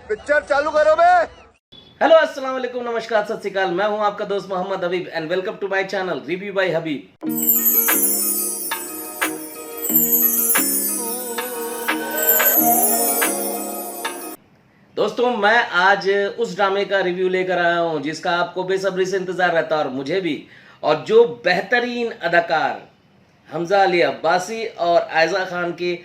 Picture चालू करो बे। Hello अस्सलाम वालेकुम, नमस्कार, सत श्री अकाल। मैं हूं आपका दोस्त Mohammed Habib and welcome to my channel review by Habib. दोस्तों, मैं आज उस ड्रामे का रिव्यू लेकर आया हूं जिसका आपको बेसब्री से इंतजार रहता है और मुझे भी, और जो बेहतरीन अदाकार हमजा अली अब्बासी और आयजा खान की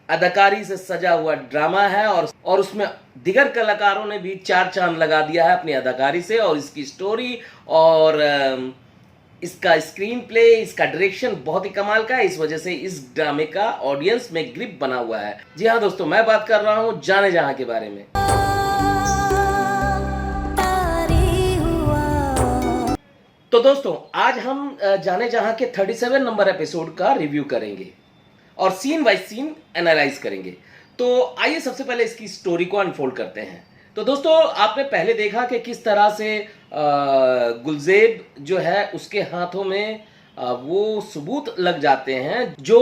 अदाकारी से सजा हुआ ड्रामा है और उसमें दिगर कलाकारों ने भी चार चांद लगा दिया है अपनी अदाकारी से। और इसकी स्टोरी और इसका स्क्रीन प्ले, इसका डायरेक्शन बहुत ही कमाल का है। इस वजह से इस ड्रामे का ऑडियंस में ग्रिप बना हुआ है। जी हाँ दोस्तों, मैं बात कर रहा हूँ जाने जहां के बारे में। तो दोस्तों, आज हम जाने जहां के 37 नंबर एपिसोड का रिव्यू करेंगे और सीन बाय सीन एनालाइज करेंगे। तो आइए सबसे पहले इसकी स्टोरी को अनफोल्ड करते हैं। तो दोस्तों, आपने पहले देखा कि किस तरह से गुलजेब जो है उसके हाथों में वो सबूत लग जाते हैं जो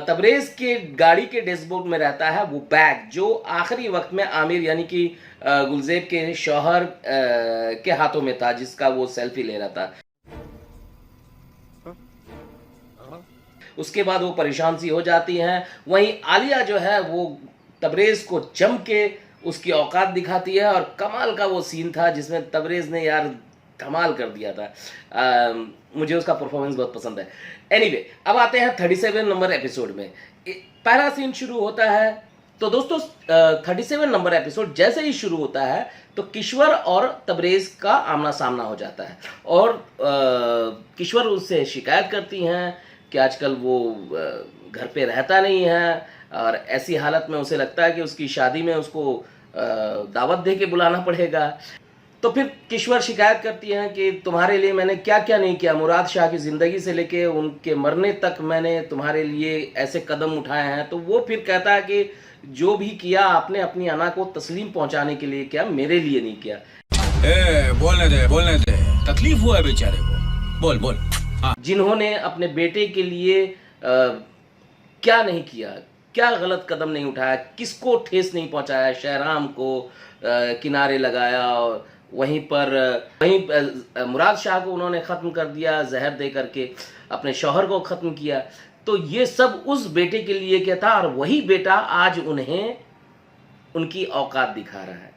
तबरेज के गाड़ी के डैशबोर्ड में रहता है, वो बैग जो आखिरी वक्त में आमिर यानी कि गुलजेब के शौहर के हाथों में था, जिसका वो सेल्फी ले रहा था। उसके बाद वो परेशान सी हो जाती हैं। वहीं आलिया जो है वो तबरेज को जम के उसकी औकात दिखाती है और कमाल का वो सीन था जिसमें तबरेज ने यार कमाल कर दिया था। मुझे उसका परफॉर्मेंस बहुत पसंद है। एनीवे, अब आते हैं 37 नंबर एपिसोड में। पहला सीन शुरू होता है। तो दोस्तों, 37 नंबर एपिसोड जैसे ही शुरू होता है तो किश्वर और तबरेज का आमना सामना हो जाता है और किश्वर उससे शिकायत करती हैं कि आजकल वो घर पे रहता नहीं है और ऐसी हालत में उसे लगता है कि उसकी शादी में उसको दावत दे के बुलाना पड़ेगा। तो फिर किश्वर शिकायत करती हैं कि तुम्हारे लिए मैंने क्या क्या नहीं किया, मुराद शाह की ज़िंदगी से लेके उनके मरने तक मैंने तुम्हारे लिए ऐसे कदम उठाए हैं। तो वो फिर कहता है कि जो भी किया आपने अपनी अना को तस्लीम पहुंचाने के लिए किया, मेरे लिए नहीं किया। बोलने दे, तकलीफ हुआ है बेचारे को, बोल बोल। जिन्होंने अपने बेटे के लिए क्या नहीं किया, क्या गलत कदम नहीं उठाया, किसको ठेस नहीं पहुंचाया, शहराम को किनारे लगाया और वहीं मुराद शाह को उन्होंने ख़त्म कर दिया जहर दे करके, अपने शौहर को ख़त्म किया। तो ये सब उस बेटे के लिए क्या था और वही बेटा आज उन्हें उनकी औकात दिखा रहा है।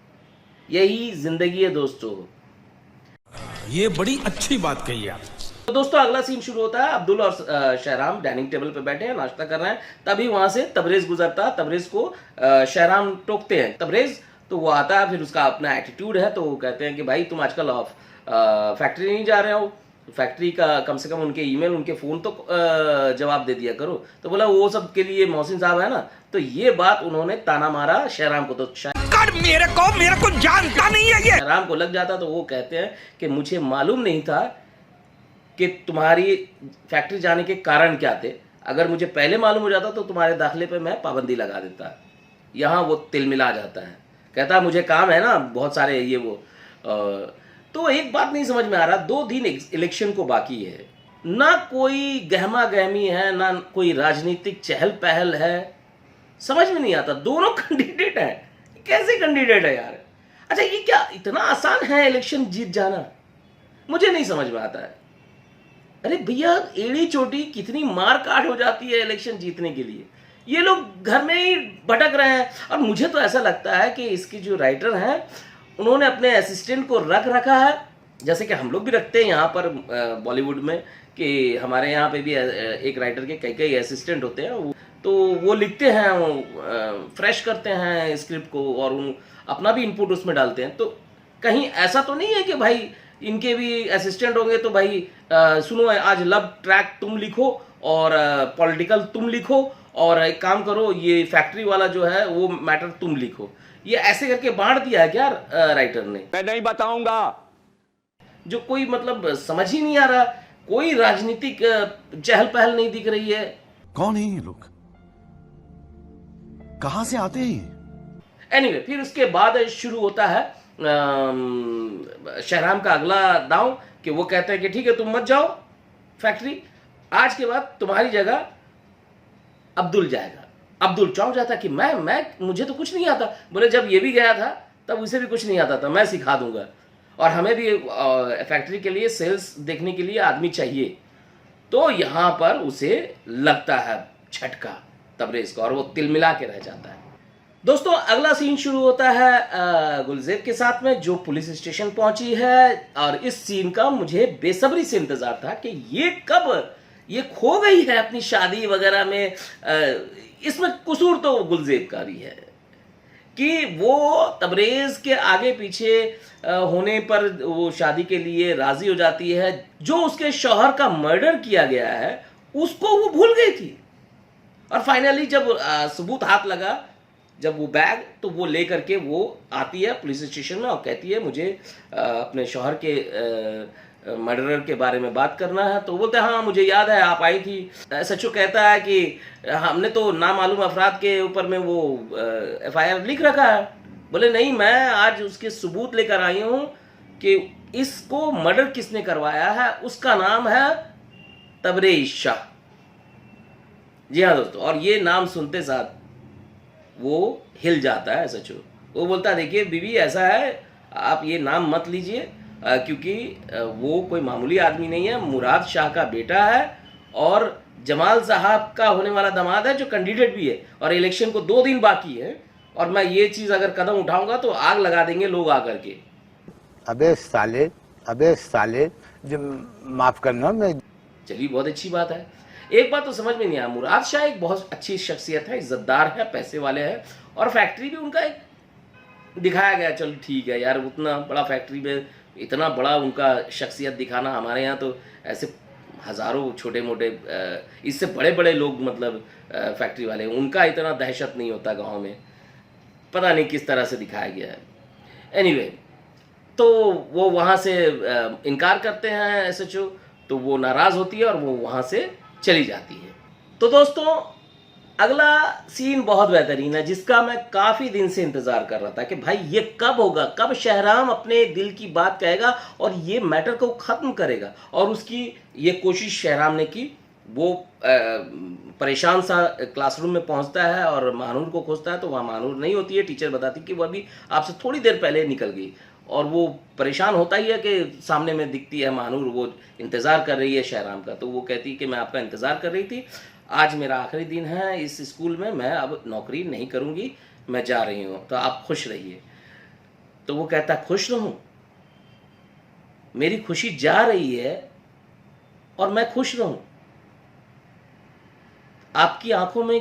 यही ज़िंदगी है दोस्तों। ये बड़ी अच्छी बात कही आप। तो दोस्तों, अगला सीन शुरू होता है। अब्दुल और शहराम डाइनिंग टेबल पे बैठे हैं, नाश्ता कर रहे हैं। तभी वहां से तबरेज गुजरता है। तबरेज को शहराम टोकते हैं। तबरेज तो वो आता है, फिर उसका अपना एटीट्यूड है। तो वो कहते हैं कि भाई तुम आजकल फैक्ट्री नहीं जा रहे हो, फैक्ट्री का कम से कम उनके ईमेल, उनके फ़ोन तो जवाब दे दिया करो। तो बोला वो सब के लिए मोहसिन साहब है ना। तो ये बात उन्होंने ताना मारा शहराम को। तो मेरे को जानता नहीं है ये। शहराम को लग जाता। तो वो कहते हैं कि मुझे मालूम नहीं था कि तुम्हारी फैक्ट्री जाने के कारण क्या थे। अगर मुझे पहले मालूम हो जाता तो तुम्हारे दाखिले पे मैं पाबंदी लगा देता। यहाँ वो तिलमिला जाता है, कहता मुझे काम है ना बहुत सारे ये वो। तो एक बात नहीं समझ में आ रहा, 2 दिन इलेक्शन को बाकी है, ना कोई गहमा गहमी है, ना कोई राजनीतिक चहल पहल है, समझ में नहीं आता। दोनों कैंडिडेट हैं, कैसे कैंडिडेट है यार। अच्छा, ये क्या इतना आसान है इलेक्शन जीत जाना? मुझे नहीं समझ में आता है। अरे भैया, एड़ी चोटी कितनी मार काट हो जाती है इलेक्शन जीतने के लिए। ये लोग घर में ही भटक रहे हैं। और मुझे तो ऐसा लगता है कि इसकी जो राइटर हैं उन्होंने अपने असिस्टेंट को रखा है, जैसे कि हम लोग भी रखते हैं यहाँ पर बॉलीवुड में, कि हमारे यहाँ पे भी एक राइटर के कई असिस्टेंट होते हैं। तो वो लिखते हैं, वो फ्रेश करते हैं स्क्रिप्ट को और अपना भी इनपुट उसमें डालते हैं। तो कहीं ऐसा तो नहीं है कि भाई इनके भी असिस्टेंट होंगे तो भाई सुनो आज लव ट्रैक तुम लिखो और पॉलिटिकल तुम लिखो और एक काम करो ये फैक्ट्री वाला जो है वो मैटर तुम लिखो। ये ऐसे करके बांट दिया है क्या राइटर ने? मैं नहीं बताऊंगा। जो कोई मतलब समझ ही नहीं आ रहा। कोई राजनीतिक चहल पहल नहीं दिख रही है। कौन है ये लोग, कहां से आते हैं? एनीवे, फिर उसके बाद शुरू होता है शहराम का अगला दांव कि वो कहते हैं कि ठीक है तुम मत जाओ फैक्ट्री, आज के बाद तुम्हारी जगह अब्दुल जाएगा। अब्दुल चौंक जाता कि मैं मुझे तो कुछ नहीं आता। बोले जब ये भी गया था तब उसे भी कुछ नहीं आता था, मैं सिखा दूंगा। और हमें भी फैक्ट्री के लिए सेल्स देखने के लिए आदमी चाहिए। तो यहाँ पर उसे लगता है झटका तबरेज का, और वो तिलमिला के रह जाता है। दोस्तों अगला सीन शुरू होता है गुलजेब के साथ में, जो पुलिस स्टेशन पहुंची है। और इस सीन का मुझे बेसब्री से इंतजार था कि ये कब ये खो गई है अपनी शादी वगैरह में। इसमें कसूर तो गुलजेब का भी है कि वो तबरेज के आगे पीछे होने पर वो शादी के लिए राजी हो जाती है। जो उसके शौहर का मर्डर किया गया है उसको वो भूल गई थी। और फाइनली जब सबूत हाथ लगा, जब वो बैग, तो वो ले करके वो आती है पुलिस स्टेशन में और कहती है मुझे अपने शौहर के मर्डरर के बारे में बात करना है। तो बोलते हैं हाँ मुझे याद है आप आई थी। सचो कहता है कि हमने तो नामालूम अफराद के ऊपर में वो FIR लिख रखा है। बोले नहीं, मैं आज उसके सबूत लेकर आई हूँ कि इसको मर्डर किसने करवाया है, उसका नाम है तबरेज शाह। जी हाँ दोस्तों, और ये नाम सुनते साथ वो हिल जाता है सचो। वो बोलता है देखिए बीवी ऐसा है, आप ये नाम मत लीजिए क्योंकि वो कोई मामूली आदमी नहीं है, मुराद शाह का बेटा है और जमाल साहब का होने वाला दामाद है जो कैंडिडेट भी है। और इलेक्शन को 2 दिन बाकी है और मैं ये चीज़ अगर कदम उठाऊंगा तो आग लगा देंगे लोग आकर के। अबे साले जो माफ करना मैं। चलिए बहुत अच्छी बात है। एक बात तो समझ में नहीं आया, मुराद शाह एक बहुत अच्छी शख्सियत है, इज्जतदार है, पैसे वाले हैं और फैक्ट्री भी उनका एक दिखाया गया। चलो ठीक है यार, उतना बड़ा फैक्ट्री में इतना बड़ा उनका शख्सियत दिखाना, हमारे यहाँ तो ऐसे हज़ारों छोटे मोटे इससे बड़े बड़े लोग मतलब फैक्ट्री वाले, उनका इतना दहशत नहीं होता गांव में। पता नहीं किस तरह से दिखाया गया है। एनीवे, तो वो वहाँ से इनकार करते हैं SHO, तो वो नाराज़ होती है और वो वहाँ से चली जाती है। तो दोस्तों अगला सीन बहुत बेहतरीन है, जिसका मैं काफ़ी दिन से इंतज़ार कर रहा था कि भाई ये कब होगा, कब शहराम अपने दिल की बात कहेगा और ये मैटर को ख़त्म करेगा। और उसकी ये कोशिश शहराम ने की। वो परेशान सा क्लासरूम में पहुंचता है और महानूर को खोजता है, तो वहाँ महानूर नहीं होती है। टीचर बताती कि वो अभी आपसे थोड़ी देर पहले निकल गई। और वो परेशान होता ही है कि सामने में दिखती है महानूर, वो इंतज़ार कर रही है शहराम का। तो वो कहती है कि मैं आपका इंतज़ार कर रही थी, आज मेरा आखिरी दिन है इस स्कूल में, मैं अब नौकरी नहीं करूँगी, मैं जा रही हूँ, तो आप खुश रहिए। तो वो कहता खुश रहूँ? मेरी खुशी जा रही है और मैं खुश रहूँ? आपकी आंखों में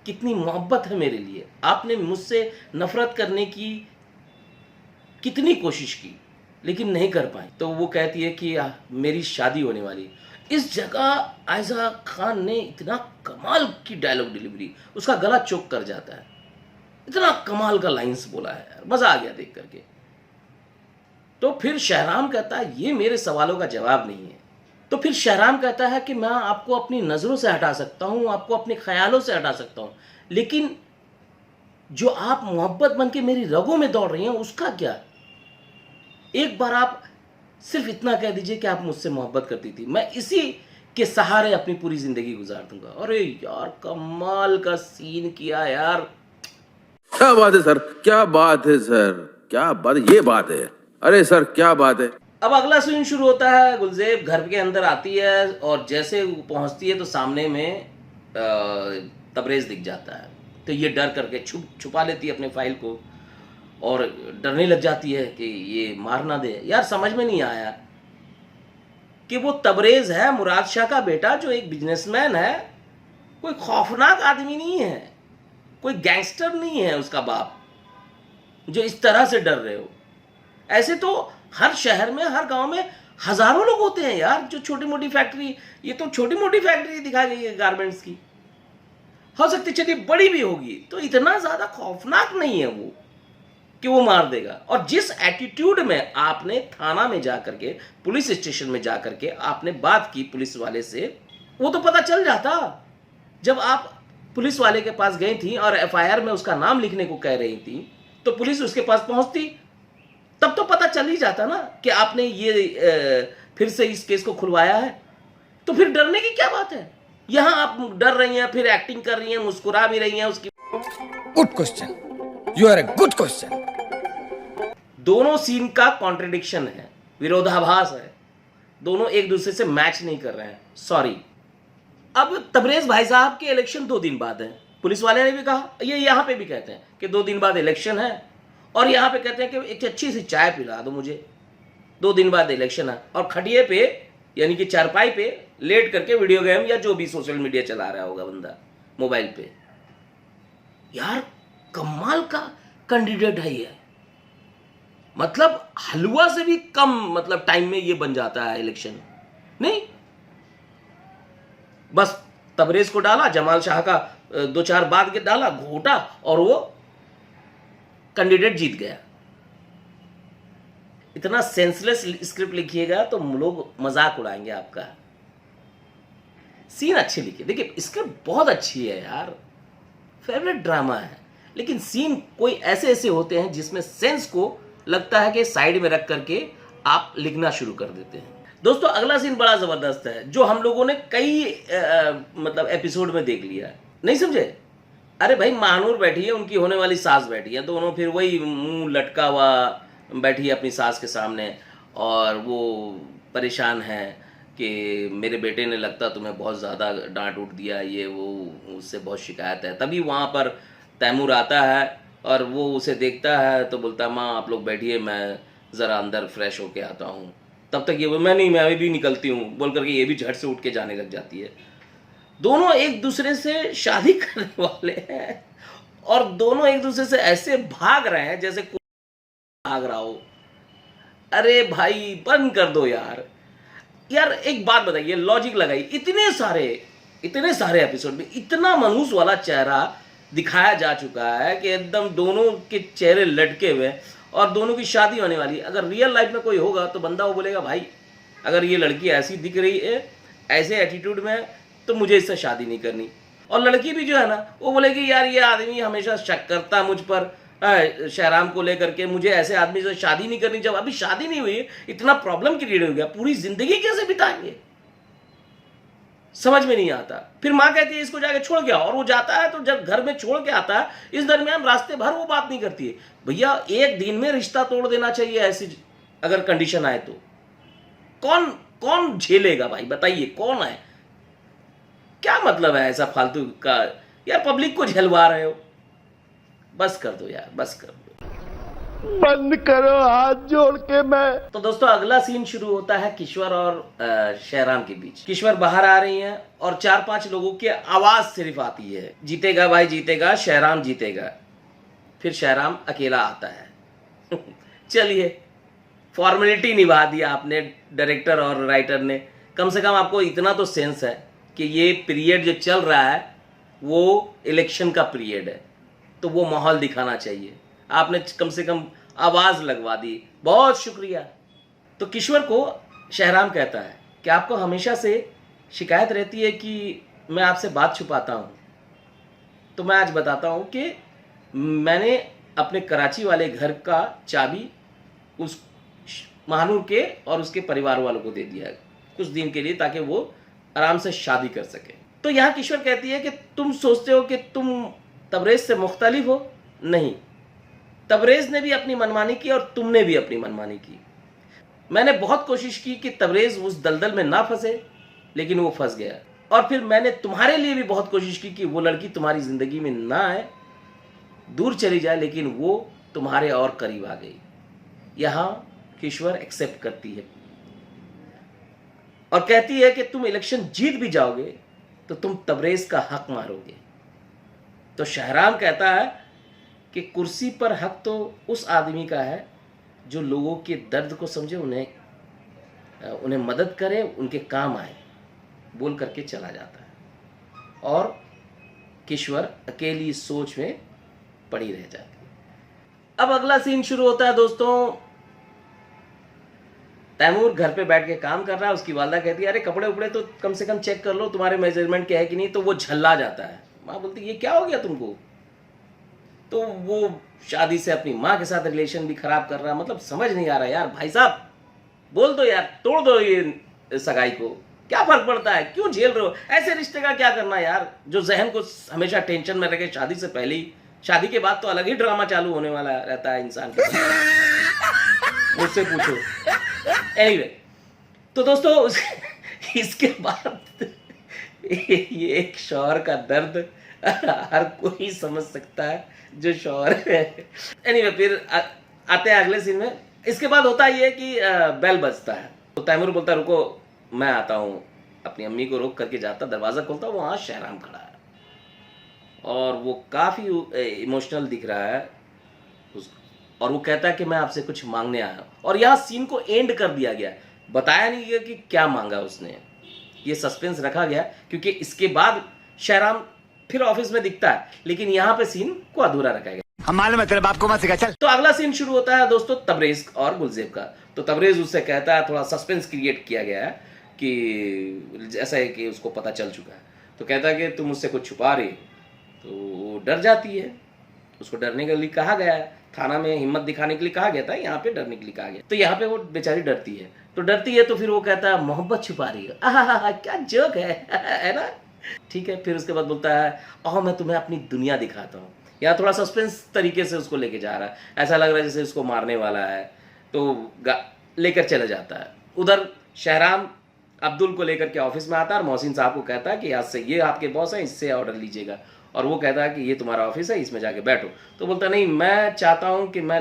कितनी मोहब्बत है मेरे लिए, आपने मुझसे नफरत करने की कितनी कोशिश की लेकिन नहीं कर पाई। तो वो कहती है कि मेरी शादी होने वाली। इस जगह आयशा खान ने इतना कमाल की डायलॉग डिलीवरी, उसका गला चौक कर जाता है। इतना कमाल का लाइंस बोला है यार, मजा आ गया देख करके। तो फिर शहराम कहता है ये मेरे सवालों का जवाब नहीं है। तो फिर शहराम कहता है कि मैं आपको अपनी नज़रों से हटा सकता हूँ, आपको अपने ख्यालों से हटा सकता हूँ, लेकिन जो आप मोहब्बत बन के मेरी रगों में दौड़ रही हैं उसका क्या? एक बार आप सिर्फ इतना कह दीजिए कि आप मुझसे मोहब्बत करती थी, मैं इसी के सहारे अपनी पूरी जिंदगी गुजार दूंगा। अरे यार कमाल का सीन किया यार। क्या बात है सर, क्या बात है सर, क्या बात, ये बात है, अरे सर क्या बात है। अब अगला सीन शुरू होता है। गुलजेब घर के अंदर आती है और जैसे वो पहुंचती है तो सामने में तबरेज दिख जाता है। तो ये डर करके छुपा लेती है अपने फाइल को और डरने लग जाती है कि ये मार ना दे। यार समझ में नहीं आया कि वो तबरेज है मुराद शाह का बेटा, जो एक बिजनेसमैन है, कोई खौफनाक आदमी नहीं है, कोई गैंगस्टर नहीं है उसका बाप, जो इस तरह से डर रहे हो। ऐसे तो हर शहर में, हर गांव में हजारों लोग होते हैं यार जो छोटी मोटी फैक्ट्री, ये तो छोटी मोटी फैक्ट्री दिखा गई है गारमेंट्स की, हो सकती चलिए बड़ी भी होगी, तो इतना ज्यादा खौफनाक नहीं है वो कि वो मार देगा। और जिस एटीट्यूड में आपने थाना में जाकर के, पुलिस स्टेशन में जाकर के आपने बात की पुलिस वाले से, वो तो पता चल जाता। जब आप पुलिस वाले के पास गई थी और FIR में उसका नाम लिखने को कह रही थी, तो पुलिस उसके पास पहुंचती, तब तो पता चल ही जाता ना कि आपने ये फिर से इस केस को खुलवाया है। तो फिर डरने की क्या बात है? यहां आप डर रही हैं, फिर एक्टिंग कर रही हैं, मुस्कुरा भी रही हैं उसकी। Good question, you are a good question. दोनों सीन का कॉन्ट्रडिक्शन है, विरोधाभास है, दोनों एक दूसरे से मैच नहीं कर रहे हैं। सॉरी। अब तबरेज भाई साहब के इलेक्शन 2 दिन बाद है, पुलिस वाले ने भी कहा, ये यहाँ पे भी कहते हैं कि 2 दिन बाद इलेक्शन है, और यहाँ पे कहते हैं कि एक अच्छी सी चाय पिला दो मुझे, 2 दिन बाद इलेक्शन है, और खटिए पे यानी कि चारपाई पे लेट करके वीडियो गेम या जो भी सोशल मीडिया चला रहा होगा बंदा मोबाइल पे। यार कमाल का कैंडिडेट है ये, मतलब हलवा से भी कम मतलब टाइम में ये बन जाता है इलेक्शन। नहीं, बस तबरेज को डाला, जमाल शाह का 2-4 बाद के डाला, घोटा, और वो कैंडिडेट जीत गया। इतना सेंसलेस स्क्रिप्ट लिखिएगा तो लोग मजाक उड़ाएंगे आपका। सीन अच्छे लिखे, देखिए स्क्रिप्ट बहुत अच्छी है यार, फेवरेट ड्रामा है, लेकिन सीन कोई ऐसे ऐसे होते हैं जिसमें सेंस को लगता है कि साइड में रख करके आप लिखना शुरू कर देते हैं। दोस्तों अगला सीन बड़ा जबरदस्त है, जो हम लोगों ने कई मतलब एपिसोड में देख लिया है। नहीं समझे? अरे भाई महानूर बैठी है, उनकी होने वाली सास बैठी है, दोनों फिर वही मुंह लटका हुआ बैठी है अपनी सास के सामने, और वो परेशान है कि मेरे बेटे ने लगता तुम्हें बहुत ज़्यादा डांट उठ दिया, ये वो उससे बहुत शिकायत है। तभी वहाँ पर तैमूर आता है और वो उसे देखता है तो बोलता है माँ आप लोग बैठिए, मैं ज़रा अंदर फ्रेश होके आता हूँ। तब तक ये वो मैं अभी भी निकलती हूँ बोल करके ये भी झट से उठ के जाने लग जाती है। दोनों एक दूसरे से शादी करने वाले हैं और दोनों एक दूसरे से ऐसे भाग रहे हैं जैसे कोई भाग रहा हो। अरे भाई बंद कर दो यार। यार एक बात बताइए, लॉजिक लगाई, इतने सारे एपिसोड में इतना मनहूस वाला चेहरा दिखाया जा चुका है कि एकदम दोनों के चेहरे लटके हुए और दोनों की शादी होने वाली। अगर रियल लाइफ में कोई होगा तो बंदा वो बोलेगा भाई अगर ये लड़की ऐसी दिख रही है, ऐसे एटीट्यूड में, तो मुझे इससे शादी नहीं करनी। और लड़की भी जो है ना वो बोलेगी यार ये आदमी हमेशा शक करता है मुझ पर, शहराम को लेकर के, मुझे ऐसे आदमी से शादी नहीं करनी। जब अभी शादी नहीं हुई, इतना प्रॉब्लम क्रिएट हो गया, पूरी जिंदगी कैसे बिताएंगे समझ में नहीं आता। फिर माँ कहती है इसको जाके छोड़ के आओ, और वो जाता है तो जब घर में छोड़ के आता है इस दरमियान रास्ते भर वो बात नहीं करती है। भैया एक दिन में रिश्ता तोड़ देना चाहिए ऐसी अगर कंडीशन आए तो। कौन झेलेगा भाई बताइए, कौन है? क्या मतलब है ऐसा फालतू का? यार पब्लिक को झलवा रहे हो, बस कर दो यार, बस कर दो, बंद करो हाथ जोड़ के। मैं तो दोस्तों अगला सीन शुरू होता है किश्वर और शहराम के बीच। किश्वर बाहर आ रही हैं और 4-5 लोगों की आवाज सिर्फ आती है, जीतेगा भाई जीतेगा, शहराम जीतेगा। फिर शहराम अकेला आता है। चलिए फॉर्मेलिटी निभा दिया आपने, डायरेक्टर और राइटर ने। कम से कम आपको इतना तो सेंस है कि ये पीरियड जो चल रहा है वो इलेक्शन का पीरियड है, तो वो माहौल दिखाना चाहिए। आपने कम से कम आवाज लगवा दी, बहुत शुक्रिया। तो किश्वर को शहराम कहता है कि आपको हमेशा से शिकायत रहती है कि मैं आपसे बात छुपाता हूँ, तो मैं आज बताता हूँ कि मैंने अपने कराची वाले घर का चाबी उस महानूर के और उसके परिवार वालों को दे दिया है कुछ दिन के लिए, ताकि वो आराम से शादी कर सके। तो यहाँ किश्वर कहती है कि तुम सोचते हो कि तुम तबरेज से मुख्तलिफ हो। नहीं, तबरेज ने भी अपनी मनमानी की और तुमने भी अपनी मनमानी की। मैंने बहुत कोशिश की कि तबरेज उस दलदल में ना फंसे, लेकिन वो फंस गया। और फिर मैंने तुम्हारे लिए भी बहुत कोशिश की कि वो लड़की तुम्हारी जिंदगी में ना आए, दूर चली जाए, लेकिन वो तुम्हारे और करीब आ गई। यहां किश्वर एक्सेप्ट करती है और कहती है कि तुम इलेक्शन जीत भी जाओगे तो तुम तबरेज का हक मारोगे। तो शहराम कहता है कि कुर्सी पर हक तो उस आदमी का है जो लोगों के दर्द को समझे, उन्हें मदद करे, उनके काम आए, बोल करके चला जाता है। और किश्वर अकेली सोच में पड़ी रह जाती है। अब अगला सीन शुरू होता है दोस्तों। तैमूर घर पे बैठ के काम कर रहा है, उसकी वालदा कहती है अरे कपड़े उपड़े तो कम से कम चेक कर लो, तुम्हारे मेजरमेंट के है कि नहीं। तो वो झल्ला जाता है। माँ बोलती ये क्या हो गया तुमको? तो वो शादी से अपनी माँ के साथ रिलेशन भी खराब कर रहा है। मतलब समझ नहीं आ रहा यार, भाई साहब बोल दो यार, तोड़ दो ये सगाई को, क्या फर्क पड़ता है, क्यों झेल रहे हो? ऐसे रिश्ते का क्या करना यार, जो जहन को हमेशा टेंशन में रखे शादी से पहले ही। शादी के बाद तो अलग ही ड्रामा चालू होने वाला रहता है इंसान के। मुझसे पूछो। एनीवे, तो दोस्तों इसके बाद ये एक शौहर का दर्द हर कोई समझ सकता है जो शौहर है। एनीवे, फिर आते हैं अगले सीन में। इसके बाद होता ये है कि बेल बजता है, तो तैमूर बोलता है रुको मैं आता हूँ, अपनी अम्मी को रोक करके जाता, दरवाज़ा खोलता, वहाँ शहराम खड़ा है और वो काफ़ी इमोशनल दिख रहा है और वो कहता है कि मैं आपसे कुछ मांगने आया हूँ। और यहाँ सीन को एंड कर दिया गया, बताया नहीं गया कि क्या मांगा उसने, ये सस्पेंस रखा गया क्योंकि इसके बाद शहराम फिर ऑफिस में दिखता है, लेकिन यहाँ पे सीन को अधूरा रखा गया। हम मालूम है तेरे बाप को मत सिखा चल। तो अगला सीन शुरू होता है दोस्तों तबरेज और गुलजेब का। तो तबरेज उससे कहता है, थोड़ा सस्पेंस क्रिएट किया गया है कि जैसा है कि उसको पता चल चुका है, तो कहता है कि तुम मुझसे कुछ छुपा रही, तो वो डर जाती है। उसको डरने के लिए कहा गया है, थाना में हिम्मत दिखाने के लिए कहा गया था, यहाँ पे डरने के लिए कहा गया। तो यहाँ पे वो बेचारी डरती है, तो फिर वो कहता है मोहब्बत छुपा रही है। क्या जोक है ना। ठीक है, फिर उसके बाद बोलता है आओ मैं तुम्हें अपनी दुनिया दिखाता हूँ। यहाँ थोड़ा सस्पेंस तरीके से उसको लेके जा रहा है, ऐसा लग रहा है जैसे उसको मारने वाला है, तो लेकर चला जाता है। उधर शहराम अब्दुल को लेकर के ऑफिस में आता है और मोहसिन साहब को कहता है कि आज से ये आपके बॉस है, इससे ऑर्डर लीजिएगा। और वो कहता है कि ये तुम्हारा ऑफिस है, इसमें जाके बैठो। तो बोलता नहीं, मैं चाहता हूँ कि मैं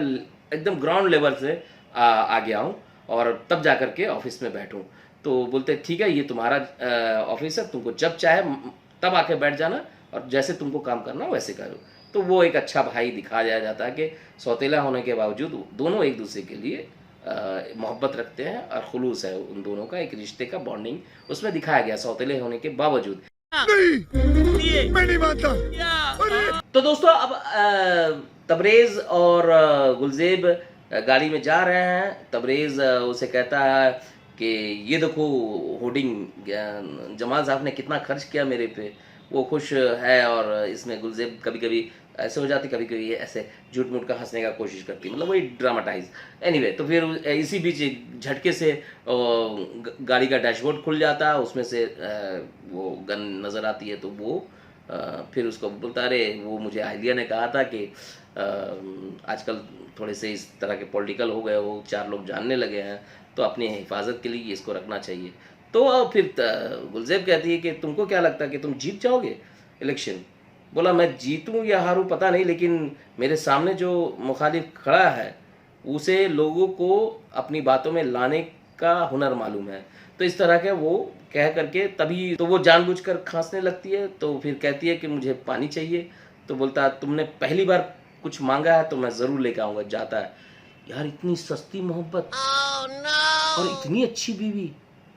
एकदम ग्राउंड लेवल से आ गया हूँ और तब जा कर के ऑफिस में बैठूँ। तो बोलते ठीक है, ये तुम्हारा ऑफिस है, तुमको जब चाहे तब आके बैठ जाना और जैसे तुमको काम करना वैसे करो। तो वो एक अच्छा भाई दिखाया जाता है कि सौतेला होने के बावजूद दोनों एक दूसरे के लिए मोहब्बत रखते हैं और खुलूस है उन दोनों का, एक रिश्ते का बॉन्डिंग उसमें दिखाया गया सौतेले होने के बावजूद। मैं नहीं मानता। तो दोस्तों अब तबरेज और गुलजेब गाड़ी में जा रहे हैं। तबरेज उसे कहता है कि ये देखो होर्डिंग, जमाल साहब ने कितना खर्च किया मेरे पे। वो खुश है और इसमें गुलजेब कभी कभी ऐसे हो जाती, कभी कभी ऐसे झूठ मूठ का हंसने का कोशिश करती, मतलब वही ड्रामाटाइज। एनीवे, तो फिर इसी बीच झटके से गाड़ी का डैशबोर्ड खुल जाता है, उसमें से वो गन नज़र आती है। तो वो फिर उसको बोलता अरे वो मुझे आइलिया ने कहा था कि आजकल थोड़े से इस तरह के पॉलिटिकल हो गए हो, 4 लोग जानने लगे हैं, तो अपनी हिफाजत के लिए इसको रखना चाहिए। तो फिर गुलजेब कहती है कि तुमको क्या लगता है कि तुम जीत जाओगे इलेक्शन? बोला मैं जीतूं या हारूं पता नहीं, लेकिन मेरे सामने जो मुखालिफ खड़ा है उसे लोगों को अपनी बातों में लाने का हुनर मालूम है। तो इस तरह के वो कह करके तभी तो वो जानबूझकर खांसने लगती है। तो फिर कहती है कि मुझे पानी चाहिए। तो बोलता तुमने पहली बार कुछ मांगा है तो मैं ज़रूर लेकर आऊँगा। जाता है। यार इतनी सस्ती मोहब्बत और इतनी अच्छी बीवी,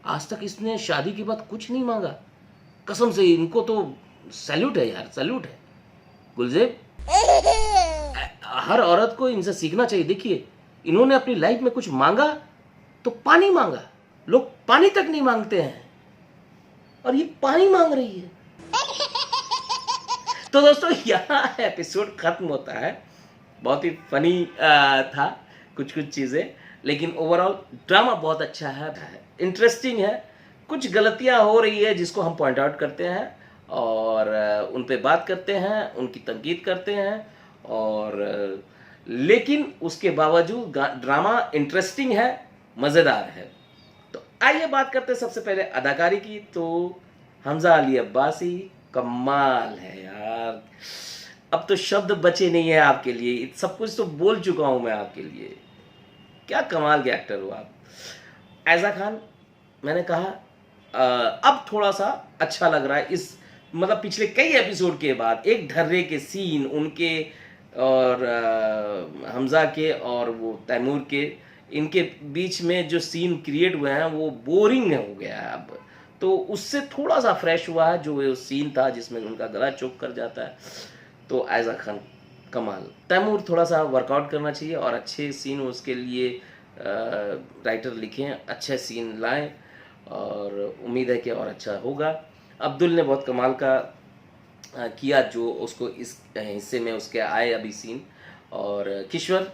आज तक इसने शादी के बाद कुछ नहीं मांगा। कसम से इनको तो सैल्यूट है यार, सैल्यूट है। गुलजेब, हर औरत को इनसे सीखना चाहिए। देखिए इन्होंने अपनी लाइफ में कुछ मांगा तो पानी मांगा, लोग पानी तक नहीं मांगते हैं और ये पानी मांग रही है। तो दोस्तों यहाँ एपिसोड खत्म होता है। बहुत ही फनी था कुछ चीज़ें, लेकिन ओवरऑल ड्रामा बहुत अच्छा है, इंटरेस्टिंग है। कुछ गलतियाँ हो रही है जिसको हम पॉइंट आउट करते हैं और उन पे बात करते हैं, उनकी तनकीद करते हैं, और लेकिन उसके बावजूद ड्रामा इंटरेस्टिंग है, मज़ेदार है। तो आइए बात करते हैं सबसे पहले अदाकारी की। तो हमजा अली अब्बासी कमाल है यार, अब तो शब्द बचे नहीं है आपके लिए, सब कुछ तो बोल चुका हूँ मैं आपके लिए। क्या कमाल के एक्टर हो आप। ऐज़ा खान, मैंने कहा अब थोड़ा सा अच्छा लग रहा है इस मतलब पिछले कई एपिसोड के बाद। एक ढर्रे के सीन उनके और हमजा के और वो तैमूर के, इनके बीच में जो सीन क्रिएट हुए हैं वो बोरिंग हो गया है अब। तो उससे थोड़ा सा फ्रेश हुआ है जो सीन था जिसमें उनका गला चौक कर जाता है। तो ऐज़ा खान कमाल। तैमूर थोड़ा सा वर्कआउट करना चाहिए और अच्छे सीन उसके लिए राइटर लिखें, अच्छे सीन लाएं और उम्मीद है कि और अच्छा होगा। अब्दुल ने बहुत कमाल का किया जो उसको इस हिस्से में उसके आए अभी सीन। और किश्वर,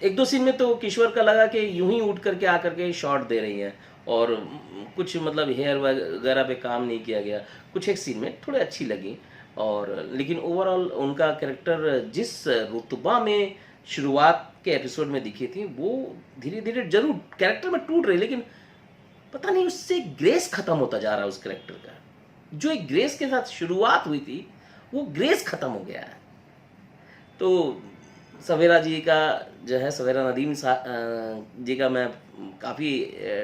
1-2 सीन में तो किश्वर का लगा कि यूं ही उठ करके आकर के शॉट दे रही हैं और कुछ मतलब हेयर वगैरह पे काम नहीं किया गया। कुछ एक सीन में थोड़े अच्छी लगी, और लेकिन ओवरऑल उनका कैरेक्टर जिस रुतबा में शुरुआत के एपिसोड में दिखी थी वो धीरे धीरे जरूर कैरेक्टर में टूट रही, लेकिन पता नहीं उससे ग्रेस खत्म होता जा रहा है उस कैरेक्टर का। जो एक ग्रेस के साथ शुरुआत हुई थी वो ग्रेस खत्म हो गया है। तो सवेरा जी का जो है, सवेरा नदीम जी का मैं काफ़ी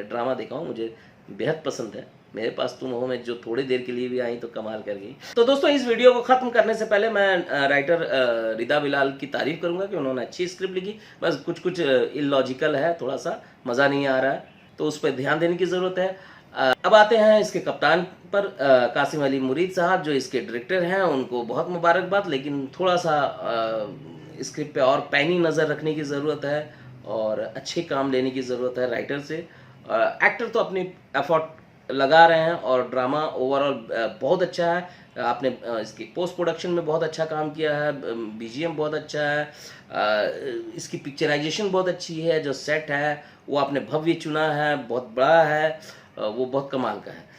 ड्रामा देखा हूँ, मुझे बेहद पसंद है। मेरे पास तुम हो में जो थोड़ी देर के लिए भी आई तो कमाल कर गई। तो दोस्तों इस वीडियो को ख़त्म करने से पहले मैं राइटर रिदा बिलाल की तारीफ़ करूँगा कि उन्होंने अच्छी स्क्रिप्ट लिखी। बस कुछ कुछ इलॉजिकल है, थोड़ा सा मज़ा नहीं आ रहा है, तो उस पर ध्यान देने की ज़रूरत है। अब आते हैं इसके कप्तान पर, कासिम अली मुरीद साहब जो इसके डायरेक्टर हैं, उनको बहुत मुबारकबाद, लेकिन थोड़ा सा स्क्रिप्ट पे और पैनी नज़र रखने की ज़रूरत है और अच्छे काम लेने की ज़रूरत है राइटर से। एक्टर तो अपनी एफर्ट लगा रहे हैं और ड्रामा ओवरऑल बहुत अच्छा है। आपने इसकी पोस्ट प्रोडक्शन में बहुत अच्छा काम किया है, बीजीएम बहुत अच्छा है, इसकी पिक्चराइजेशन बहुत अच्छी है, जो सेट है वो आपने भव्य चुना है, बहुत बड़ा है, वो बहुत कमाल का है।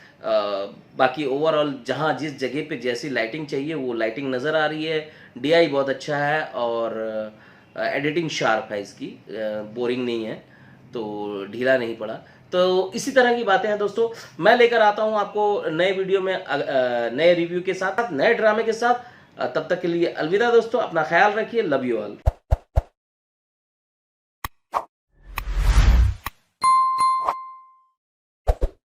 बाकी ओवरऑल जहाँ जिस जगह पे जैसी लाइटिंग चाहिए वो लाइटिंग नज़र आ रही है, डीआई बहुत अच्छा है और एडिटिंग शार्प है इसकी, बोरिंग नहीं है, तो ढीला नहीं पड़ा। तो इसी तरह की बातें हैं दोस्तों, मैं लेकर आता हूं आपको नए वीडियो में नए रिव्यू के साथ, नए ड्रामे के साथ। तब तक के लिए अलविदा दोस्तों, अपना ख्याल रखिए, लव यू ऑल।